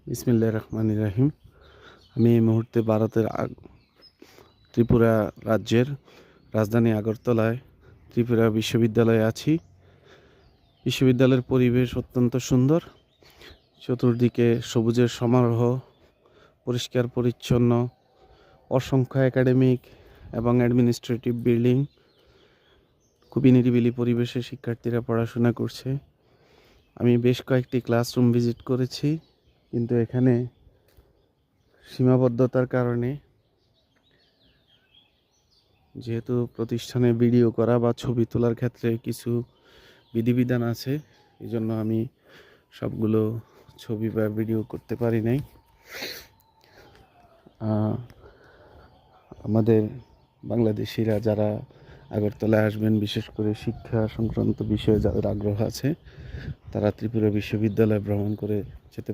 বিসমিল্লাহির রহমানির রহিম। আমি এই মুহূর্তে ভারতের ত্রিপুরা রাজ্যের রাজধানী আগরতলায় ত্রিপুরা বিশ্ববিদ্যালয়ে আছি। বিশ্ববিদ্যালয়ের পরিবেশ অত্যন্ত সুন্দর। চতুর্দিকে সবুজের সমারোহ, পরিষ্কার পরিচ্ছন্ন, অসংখ্য একাডেমিক এবং অ্যাডমিনিস্ট্রেটিভ বিল্ডিং। খুবই নিরিবিলি পরিবেশে শিক্ষার্থীরা পড়াশোনা করছে। আমি বেশ কয়েকটি ক্লাসরুম ভিজিট করেছি, কিন্তু এখানে সীমাবদ্ধতার কারণে, যেহেতু প্রতিষ্ঠানে ভিডিও করা বা ছবি তোলার ক্ষেত্রে কিছু বিধিবিধান আছে, এই জন্য আমি সবগুলো ছবি বা ভিডিও করতে পারি নাই। আমাদের বাংলাদেশিরা যারা আগরতলায় আসবেন, বিশেষ করে শিক্ষা সংক্রান্ত বিষয়ে যাদের আগ্রহ আছে, তারা ত্রিপুরা বিশ্ববিদ্যালয় ভ্রমণ করে যেতে